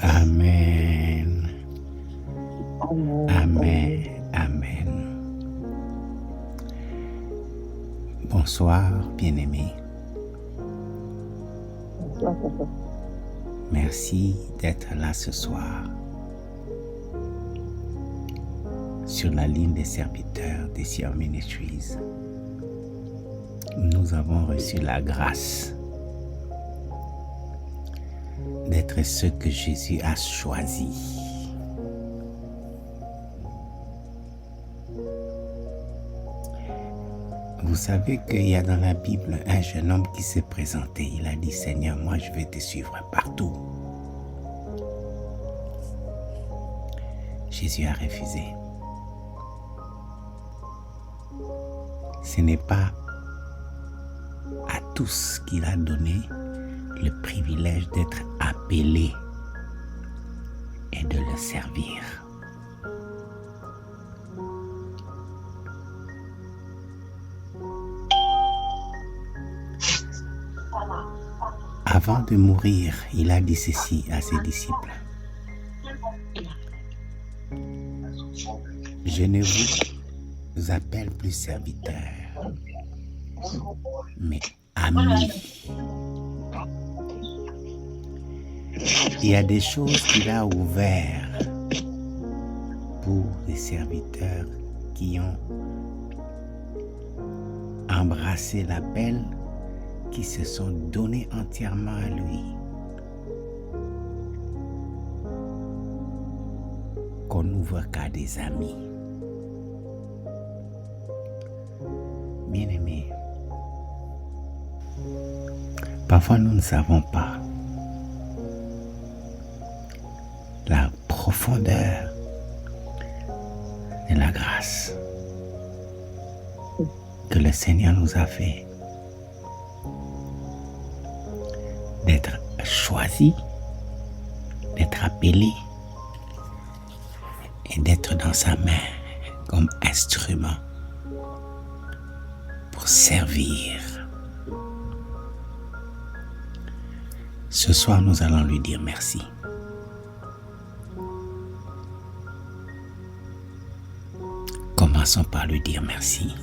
Amen. Amen. Amen. Amen. Bonsoir, bien-aimés. Bonsoir, papa. Merci d'être là ce soir sur la ligne des serviteurs des Sion Ministries. Nous avons reçu la grâce d'être ceux que Jésus a choisis. Vous savez qu'il y a dans la Bible un jeune homme qui s'est présenté. Il a dit, Seigneur, moi je vais te suivre partout. Jésus a refusé. Ce n'est pas à tous qu'il a donné le privilège d'être appelé et de le servir. Avant de mourir, il a dit ceci à ses disciples. Je ne vous appelle plus serviteurs, mais amis. Il y a des choses qu'il a ouvertes pour les serviteurs qui ont embrassé l'appel, qui se sont donnés entièrement à lui. Qu'on n'ouvre qu'à des amis. Bien-aimés, parfois nous ne savons pas la profondeur de la grâce que le Seigneur nous a fait d'être choisis, d'être appelés et d'être dans sa main comme instrument pour servir. Ce soir, nous allons lui dire merci. Commençons par lui dire merci.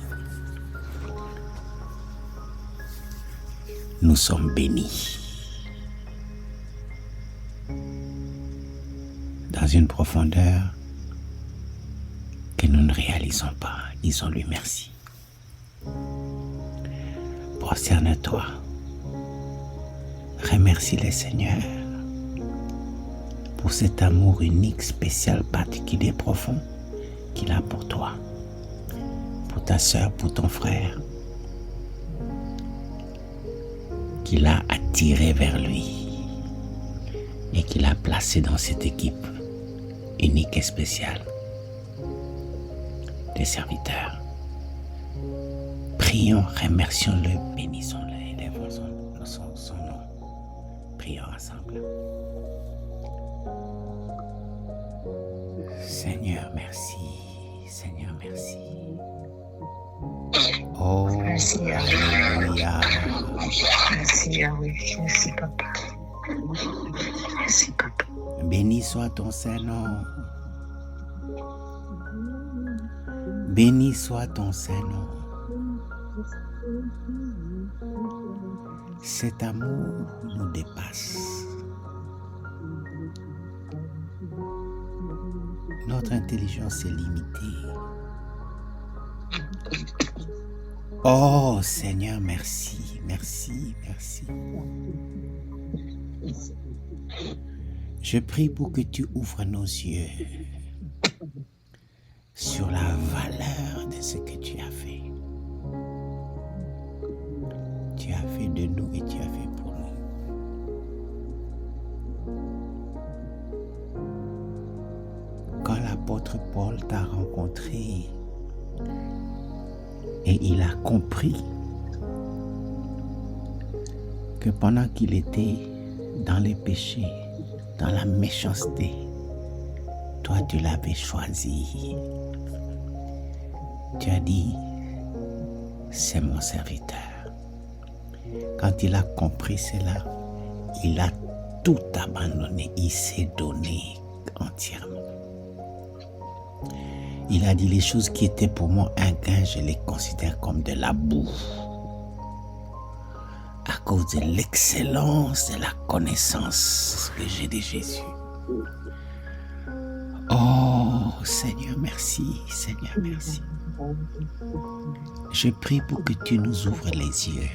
Nous sommes bénis. Dans une profondeur que nous ne réalisons pas. Disons-lui merci. Prosterne-toi. Remercie le Seigneur pour cet amour unique, spécial, particulier, profond qu'il a pour toi, pour ta sœur, pour ton frère, qu'il a attiré vers lui et qu'il a placé dans cette équipe unique et spéciale des serviteurs. Prions, remercions-le, bénissons-le, élevons son nom. Prions ensemble. Seigneur, merci. Seigneur, merci. Oh, Merci, alléluia. Merci, Yahweh. Merci, papa. Merci, papa. Béni soit ton Saint-Nom. Béni soit ton Saint-Nom. Cet amour nous dépasse. Notre intelligence est limitée. Oh Seigneur, merci, merci, merci. Je prie pour que tu ouvres nos yeux sur la valeur de ce que tu as fait. Tu as fait de nous et tu as fait pour nous. Quand l'apôtre Paul t'a rencontré et il a compris que pendant qu'il était dans les péchés, dans la méchanceté, toi tu l'avais choisi. Tu as dit, c'est mon serviteur. Quand il a compris cela, il a tout abandonné, il s'est donné entièrement. Il a dit les choses qui étaient pour moi un gain, je les considère comme de la boue. À cause de l'excellence de la connaissance que j'ai de Jésus. Oh Seigneur, merci, Seigneur, merci. Je prie pour que tu nous ouvres les yeux.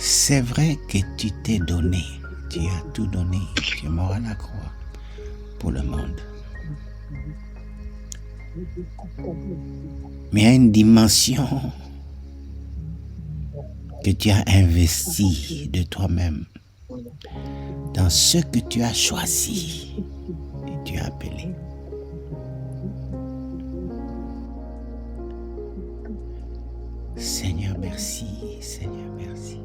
C'est vrai que tu t'es donné, tu as tout donné, tu es mort à la croix pour le monde. Mais il y a une dimension que tu as investi de toi-même dans ce que tu as choisi et tu as appelé. Seigneur, merci, Seigneur, merci.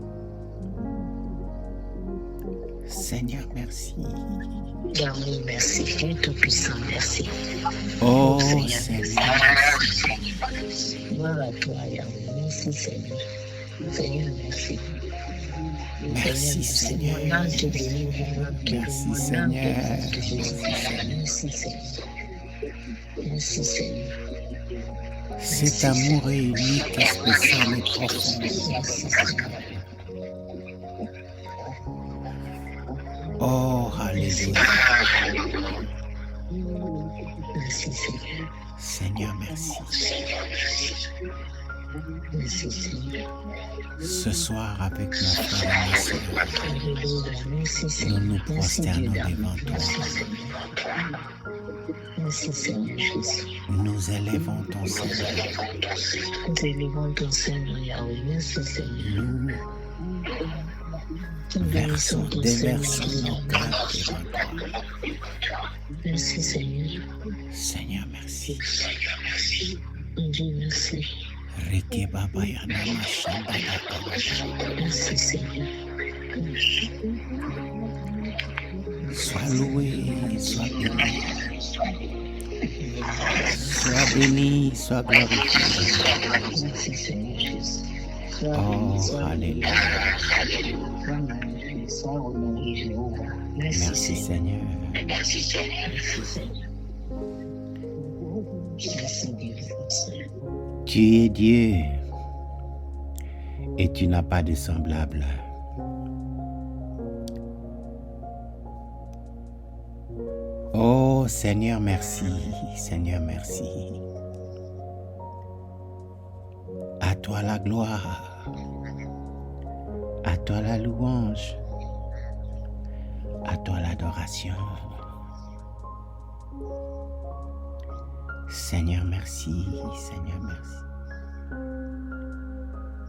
Seigneur, merci. D'amour, merci. Dieu Tout-Puissant, merci. Oh, Seigneur, Seigneur. merci. Gloire à toi, Yahweh. Merci, Seigneur. Seigneur, merci. Merci, Seigneur. Mon âme te bénit, mon âme te bénit, Merci, mon âme Seigneur. te bénit. Merci, Seigneur. Merci, Seigneur. Cet amour est unique, spécial et profond. Merci, Seigneur. Oh, alléluia. Merci, Seigneur. Seigneur, merci. Merci, Seigneur. Ce soir, avec nos frères et nos sœurs, Alléluia. Merci, nous Seigneur. nous Merci, Dieu prosternons d'amour. devant toi. Merci, Seigneur. Merci, Seigneur Jésus. Nous élevons ton Seigneur. Nous élevons ton Seigneur Yahweh. Merci, Seigneur. Nous Nous bénissons ton déversons Seigneur. nos cœurs devant toi. Merci, Seigneur. Seigneur, merci. Dieu, merci. Reke Baba Yana Mashanda Baba. Merci, Seigneur. Sois loué, sois béni. Sois béni, sois glorifié. Merci, Seigneur Jésus. Oh, alléluia. Sois magnifié, sois honoré, Jéhovah. Merci, Merci, Seigneur. Seigneur. Merci, Seigneur. Merci, Dieu. Tu es Dieu et tu n'as pas de semblable. Oh Seigneur, merci. Seigneur, merci. À toi la gloire. À toi la louange. À toi l'adoration. Seigneur, merci. Seigneur, merci.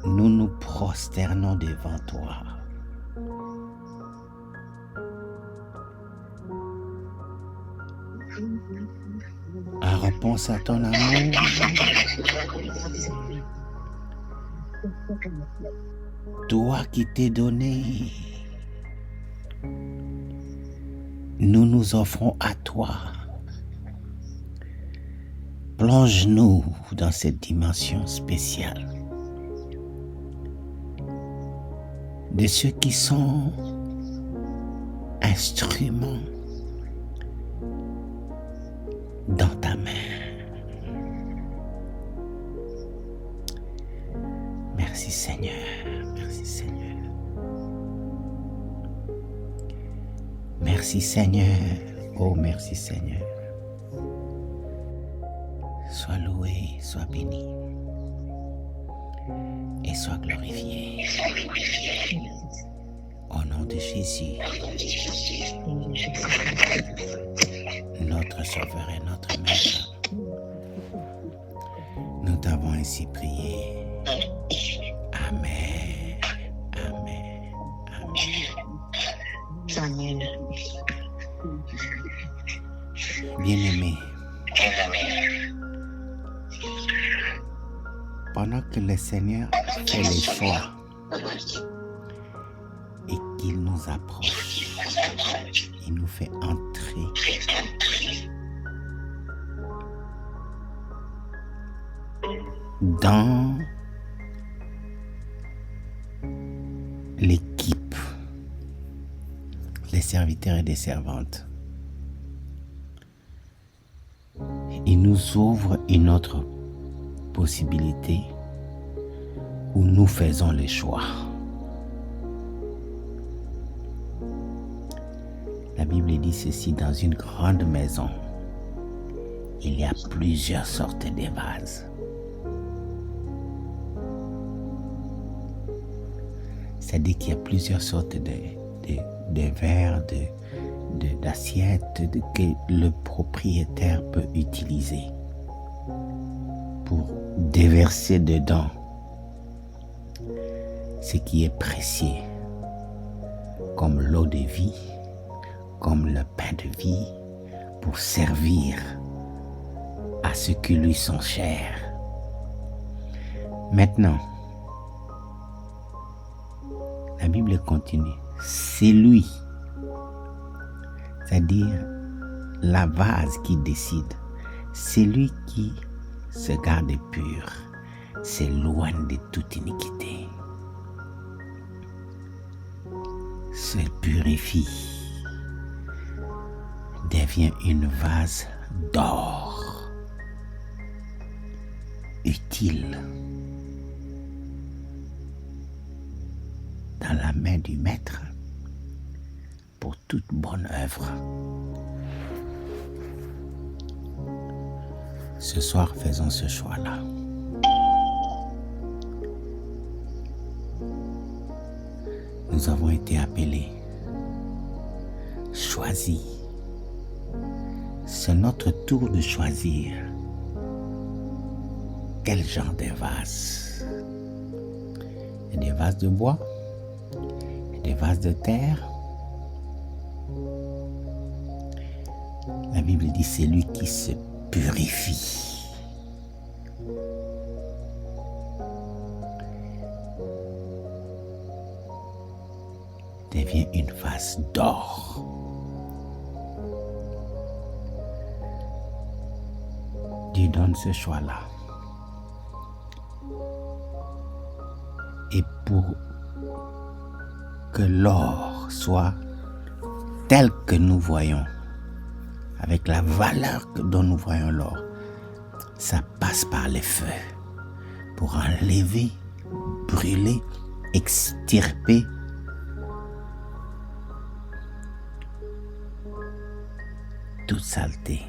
Nous nous prosternons devant toi. En réponse à ton amour, toi qui t'es donné, nous nous offrons à toi. Plonge-nous dans cette dimension spéciale de ceux qui sont instruments dans ta main. Merci Seigneur, merci Seigneur. Merci Seigneur, oh merci Seigneur. Sois loué, sois béni et sois glorifié. Au nom de Jésus, notre Sauveur et notre Maître, nous t'avons ainsi prié. Amen, amen, amen. Amen. Bien-aimé, pendant que le Seigneur fait les choix et qu'il nous approche, il nous fait entrer dans l'équipe, les serviteurs et des servantes. Il nous ouvre une autre possibilité où nous faisons les choix. La Bible dit ceci: dans une grande maison, il y a plusieurs sortes de vases. C'est-à-dire qu'il y a plusieurs sortes de verres, d'assiettes que le propriétaire peut utiliser pour déverser dedans ce qui est précieux, comme l'eau de vie, comme le pain de vie, pour servir à ceux qui lui sont chers. Maintenant, la Bible continue. C'est lui, c'est-à-dire la vase qui décide. C'est lui qui se garde pur, s'éloigne de toute iniquité, se purifie, devient une vase d'or, utile dans la main du Maître pour toute bonne œuvre. Ce soir, faisons ce choix-là. Nous avons été appelés, choisis. C'est notre tour de choisir quel genre de vase. Il y a des vases de bois, il y a des vases de terre. La Bible dit c'est lui qui se purifie. Devient une vase d'or. Dieu donne ce choix-là. Et pour que l'or soit tel que nous voyons, avec la valeur dont nous voyons l'or, ça passe par les feux pour enlever, brûler, extirper toute saleté,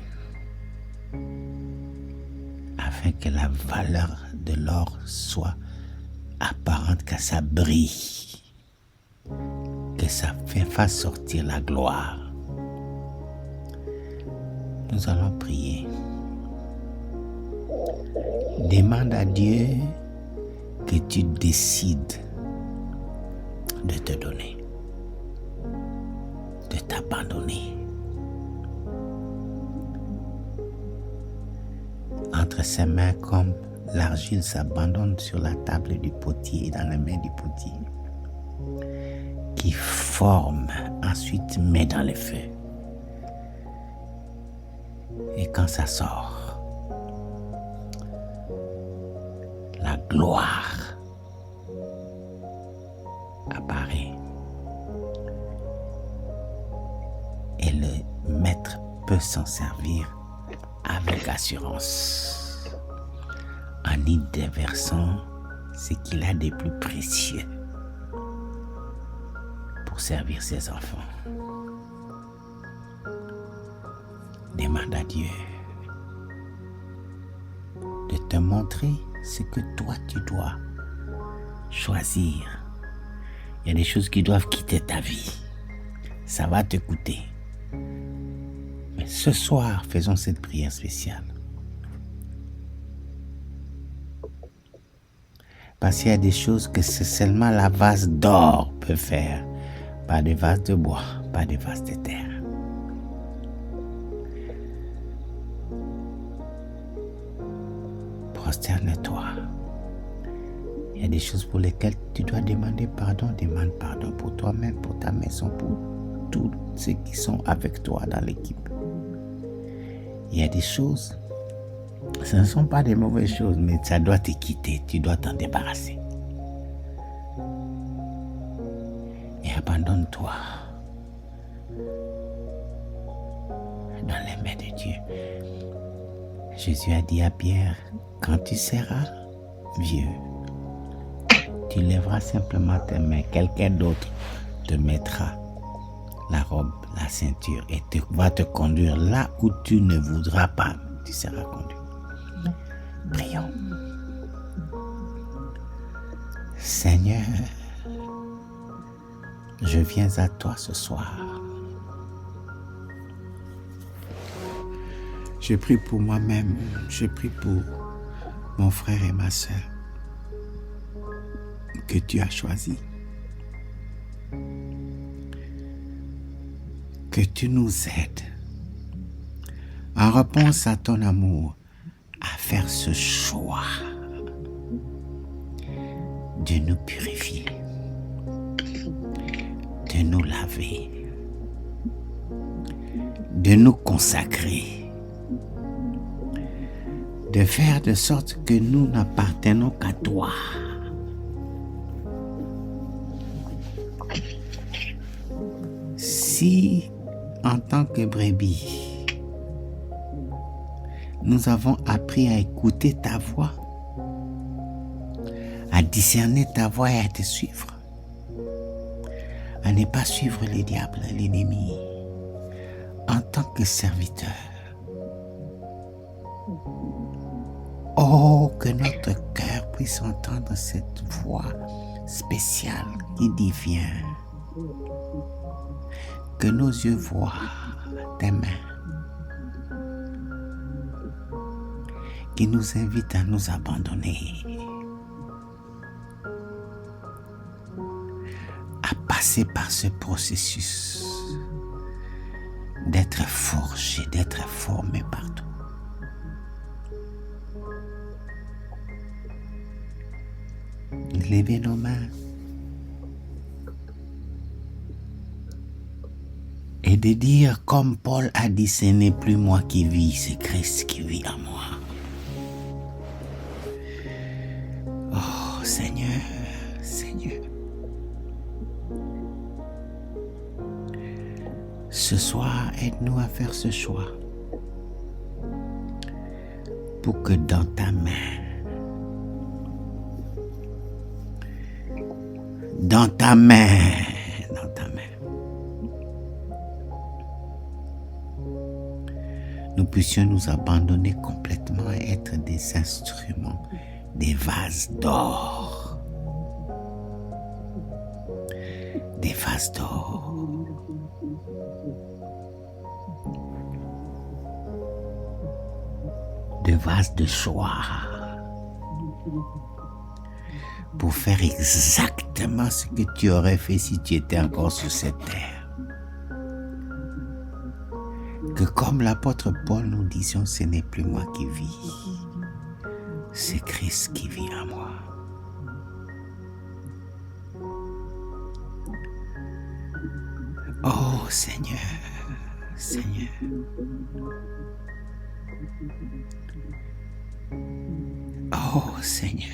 afin que la valeur de l'or soit apparente, que ça brille, que ça fasse sortir la gloire. Nous allons prier. Demande à Dieu que tu décides de te donner, de t'abandonner. Entre ses mains, comme l'argile s'abandonne sur la table du potier et dans les mains du potier, qui forme, ensuite met dans le feu. Et quand ça sort, la gloire apparaît. Et le maître peut s'en servir avec assurance, en y déversant ce qu'il a de plus précieux pour servir ses enfants. Demande à Dieu de te montrer ce que toi tu dois choisir. Il y a des choses qui doivent quitter ta vie. Ça va te coûter. Mais ce soir, faisons cette prière spéciale. Parce qu'il y a des choses que c'est seulement la vase d'or peut faire. Pas de vase de bois, pas de vase de terre. Prosterne-toi. Il y a des choses pour lesquelles tu dois demander pardon. Demande pardon pour toi-même, pour ta maison, pour tous ceux qui sont avec toi dans l'équipe. Il y a des choses, ce ne sont pas des mauvaises choses, mais ça doit te quitter, tu dois t'en débarrasser. Abandonne-toi dans les mains de Dieu. Jésus a dit à Pierre, quand tu seras vieux, tu lèveras simplement tes mains, quelqu'un d'autre te mettra la robe, la ceinture et va te conduire là où tu ne voudras pas, tu seras conduit. Prions. Seigneur, je viens à toi ce soir. Je prie pour moi-même, je prie pour mon frère et ma sœur que tu as choisi. Que tu nous aides en réponse à ton amour à faire ce choix de nous purifier, de nous laver, de nous consacrer, de faire de sorte que nous n'appartenons qu'à toi. Si, en tant que brebis, nous avons appris à écouter ta voix, à discerner ta voix et à te suivre, à ne pas suivre le diable, l'ennemi, en tant que serviteur. Oh, que notre cœur puisse entendre cette voix spéciale qui dit viens. Que nos yeux voient tes mains qui nous invitent à nous abandonner, à passer par ce processus d'être forgé, d'être formé partout. Levez nos mains et de dire comme Paul a dit, ce n'est plus moi qui vis, c'est Christ qui vit en moi. Oh Seigneur, Seigneur. Ce soir, aide-nous à faire ce choix pour que dans ta main, nous puissions nous abandonner complètement et être des instruments, des vases d'or. Des vases d'or. Des vases de joie. Pour faire exactement ce que tu aurais fait si tu étais encore sur cette terre. Que comme l'apôtre Paul nous disions, ce n'est plus moi qui vis, c'est Christ qui vit en moi. Oh Seigneur, Seigneur. Oh Seigneur.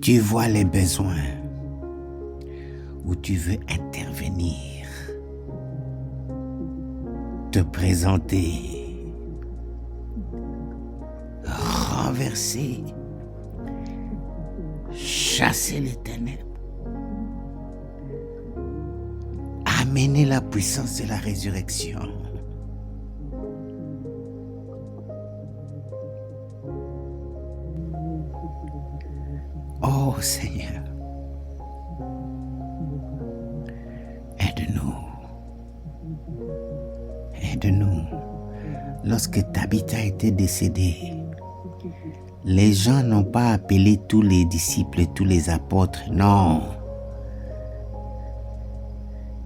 Tu vois les besoins où tu veux intervenir, te présenter, renverser, chasser les ténèbres, amener la puissance de la résurrection. Oh Seigneur, aide-nous. Aide-nous. Lorsque Tabitha était décédée, les gens n'ont pas appelé tous les disciples, tous les apôtres, non.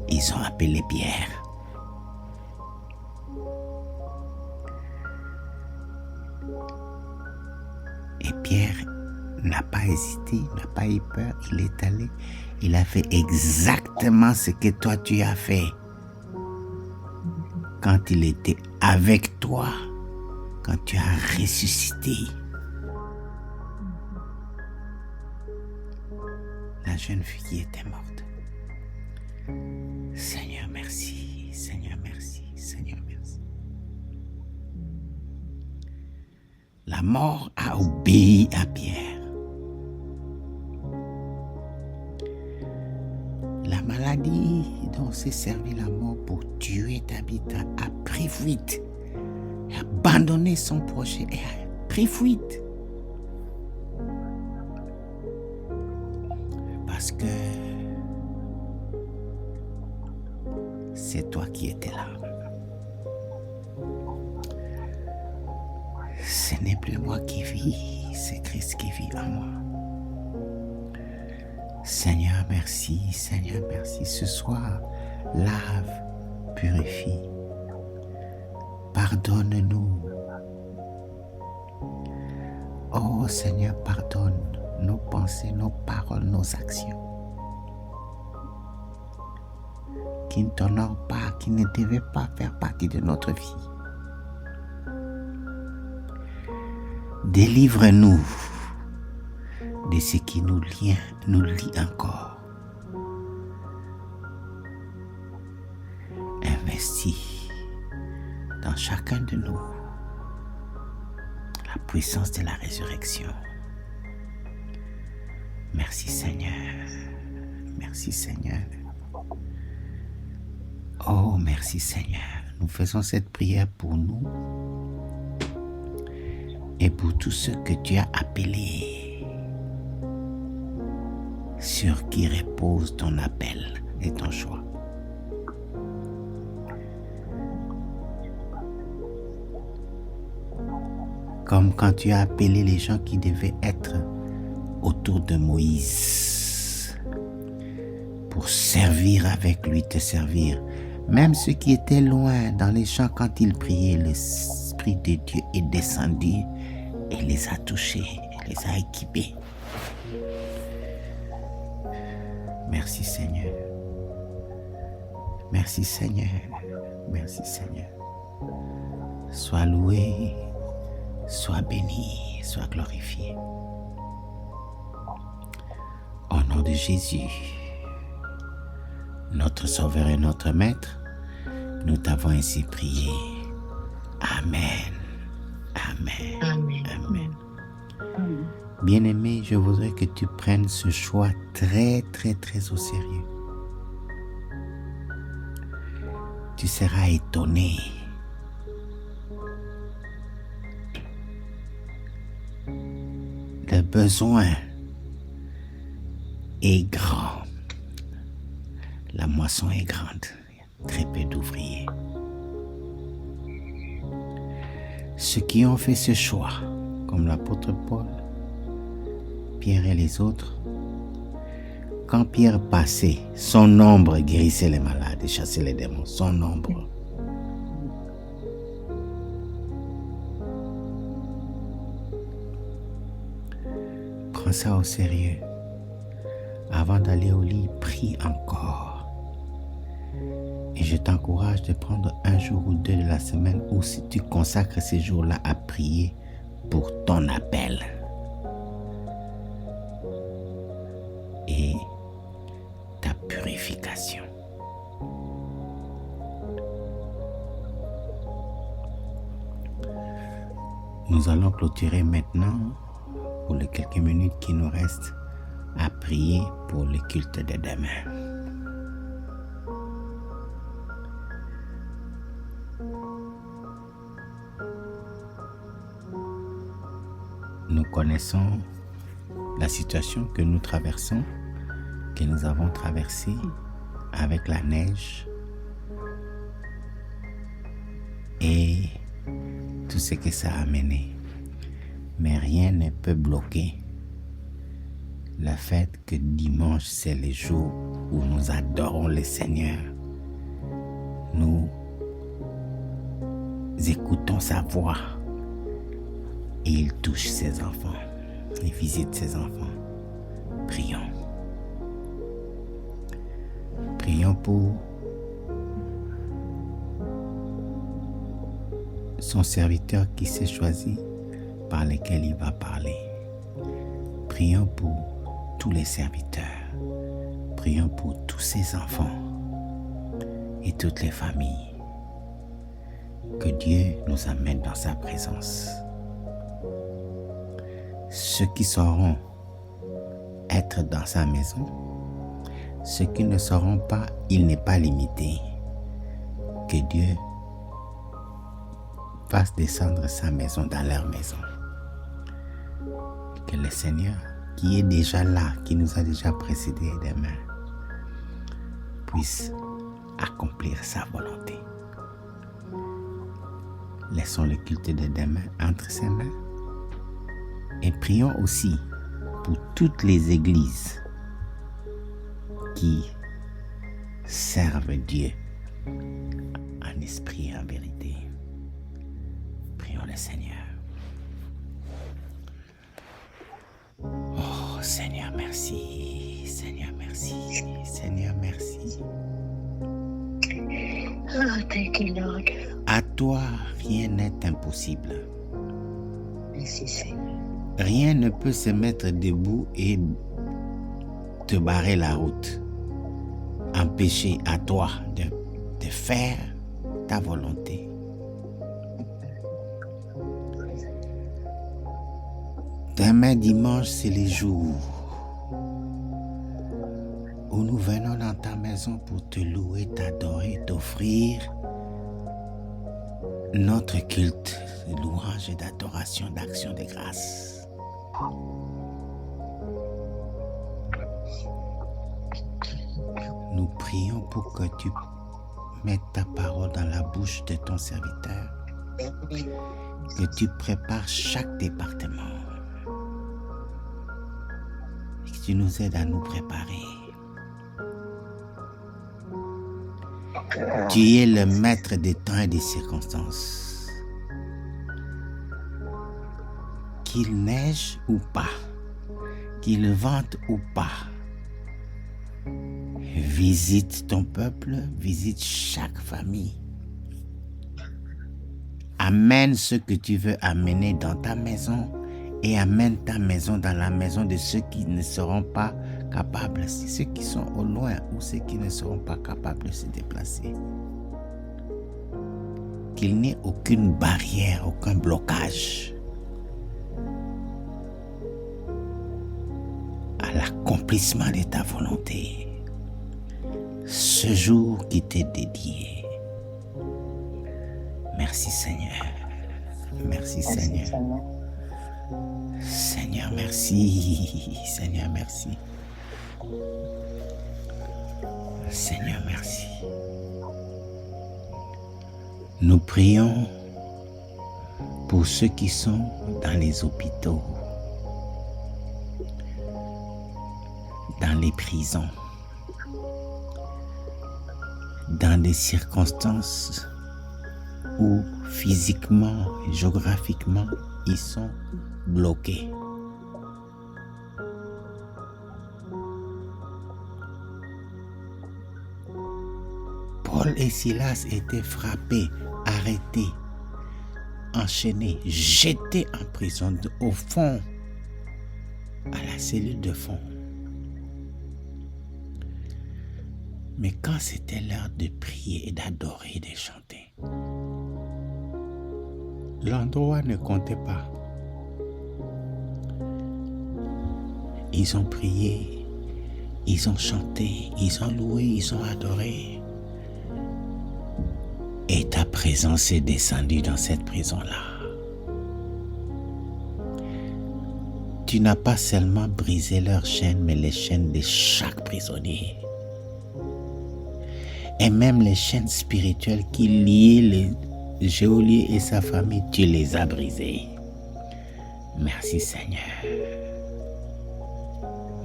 Ils ont appelé Pierre. Et Pierre n'a pas hésité, n'a pas eu peur, il est allé, il a fait exactement ce que toi tu as fait. Quand il était avec toi, quand tu as ressuscité. la jeune fille qui était morte. Seigneur, merci. Seigneur, merci. Seigneur, merci. La mort a obéi à Pierre. La maladie dont s'est servi la mort pour tuer Tabitha a pris fuite, a abandonné son projet et a pris fuite. Parce que c'est toi qui étais là. Ce n'est plus moi qui vis, c'est Christ qui vit en moi. Seigneur, merci. Seigneur, merci. Ce soir, lave, purifie. Pardonne-nous. Oh Seigneur, pardonne nos pensées, nos paroles, nos actions qui ne t'honorent pas, qui ne devaient pas faire partie de notre vie. Délivre-nous de ce qui nous lie encore. Investis dans chacun de nous la puissance de la résurrection. Merci Seigneur. Merci Seigneur. Oh, merci Seigneur. Nous faisons cette prière pour nous et pour tous ceux que tu as appelés, sur qui repose ton appel et ton choix. Comme quand tu as appelé les gens qui devaient être autour de Moïse pour servir avec lui, te servir. Même ceux qui étaient loin dans les champs, quand ils priaient, l'Esprit de Dieu est descendu et les a touchés, les a équipés. Merci Seigneur. Merci Seigneur. Merci Seigneur. Sois loué, sois béni, sois glorifié. Au nom de Jésus, notre Sauveur et notre Maître, nous t'avons ainsi prié. Amen. Amen. Amen. Amen. Bien-aimé, je voudrais que tu prennes ce choix très, très, très au sérieux. Tu seras étonné. Le besoin est grand. La moisson est grande. Il y a très peu d'ouvriers. Ceux qui ont fait ce choix, comme l'apôtre Paul, Pierre et les autres, quand Pierre passait, son ombre guérissait les malades et chassait les démons. Son ombre. Prends ça au sérieux. Avant d'aller au lit, prie encore. Et je t'encourage de prendre un jour ou deux de la semaine où si tu consacres ces jours-là à prier pour ton appel. Et ta purification. Nous allons clôturer maintenant pour les quelques minutes qui nous restent à prier pour le culte de demain. Nous connaissons la situation que nous traversons, que nous avons traversée avec la neige et tout ce que ça a amené. Mais rien ne peut bloquer le fait que dimanche, c'est le jour où nous adorons le Seigneur. Nous écoutons sa voix et il touche ses enfants. Il visite ses enfants. Prions. Prions pour son serviteur qui s'est choisi, par lesquels il va parler. Prions pour tous les serviteurs. prions pour tous ces enfants et toutes les familles. Que Dieu nous amène dans sa présence. Ceux qui sauront être dans sa maison, ceux qui ne sauront pas, il n'est pas limité. Que Dieu fasse descendre sa maison dans leur maison. Que le Seigneur, qui est déjà là, qui nous a déjà précédés des mains, puisse accomplir sa volonté. Laissons le culte de demain entre ses mains et prions aussi pour toutes les églises qui servent Dieu en esprit et en vérité. Prions le Seigneur. Oh Seigneur, merci. Seigneur, merci. Seigneur, merci. Oh, thank you, Lord. À toi, rien n'est impossible. Merci, Seigneur. Rien ne peut se mettre debout et te barrer la route. Empêcher à toi de faire ta volonté. Demain dimanche, c'est les jours où nous venons dans ta maison pour te louer, t'adorer, t'offrir notre culte de louange et d'adoration, d'action de grâce. Nous prions pour que tu mettes ta parole dans la bouche de ton serviteur, que tu prépares chaque département et que tu nous aides à nous préparer. Tu es le maître des temps et des circonstances. Qu'il neige ou pas, qu'il vente ou pas, visite ton peuple, visite chaque famille. Amène ce que tu veux amener dans ta maison et amène ta maison dans la maison de ceux qui ne seront pas capables, ceux qui sont au loin ou ceux qui ne seront pas capables de se déplacer. Qu'il n'y ait aucune barrière, aucun blocage à l'accomplissement de ta volonté. Ce jour qui t'est dédié. Merci Seigneur. Merci Seigneur. Seigneur, merci. Seigneur, merci. Seigneur, merci. Nous prions pour ceux qui sont dans les hôpitaux, dans les prisons, dans des circonstances où physiquement et géographiquement ils sont bloqués. Paul et Silas étaient frappés, arrêtés, enchaînés, jetés en prison au fond, à la cellule de fond. Mais quand c'était l'heure de prier et d'adorer et de chanter, l'endroit ne comptait pas. Ils ont prié, ils ont chanté, ils ont loué, ils ont adoré. Et ta présence est descendue dans cette prison-là. Tu n'as pas seulement brisé leurs chaînes, mais les chaînes de chaque prisonnier. Et même les chaînes spirituelles qui liaient le geôlier et sa famille, tu les as brisées. Merci Seigneur.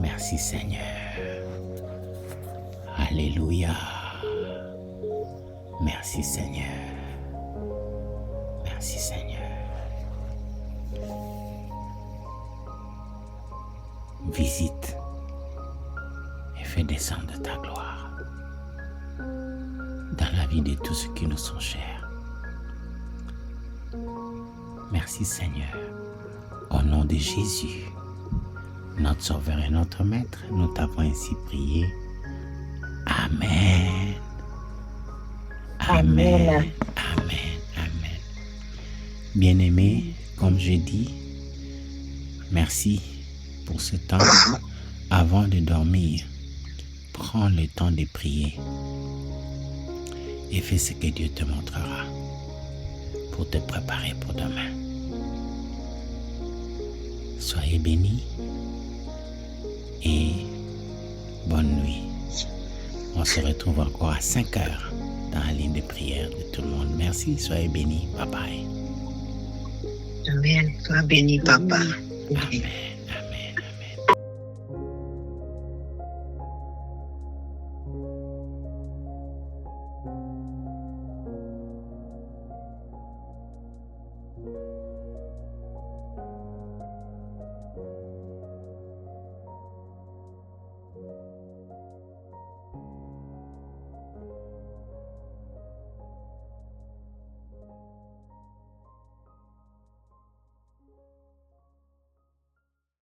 Merci Seigneur. Alléluia. Merci Seigneur. Merci Seigneur. Visite et fais descendre ta gloire dans la vie de tous ceux qui nous sont chers. Merci Seigneur. Au nom de Jésus. notre Sauveur et notre Maître, nous t'avons ainsi prié. Amen. Amen. Amen. Amen. Bien-aimés, comme je dis, merci pour ce temps. Avant de dormir, prends le temps de prier et fais ce que Dieu te montrera pour te préparer pour demain. Soyez bénis et bonne nuit. On se retrouve encore à 5 heures dans la ligne de prière de tout le monde. Merci, soyez bénis. Bye bye. Amen. Sois béni, papa. Amen.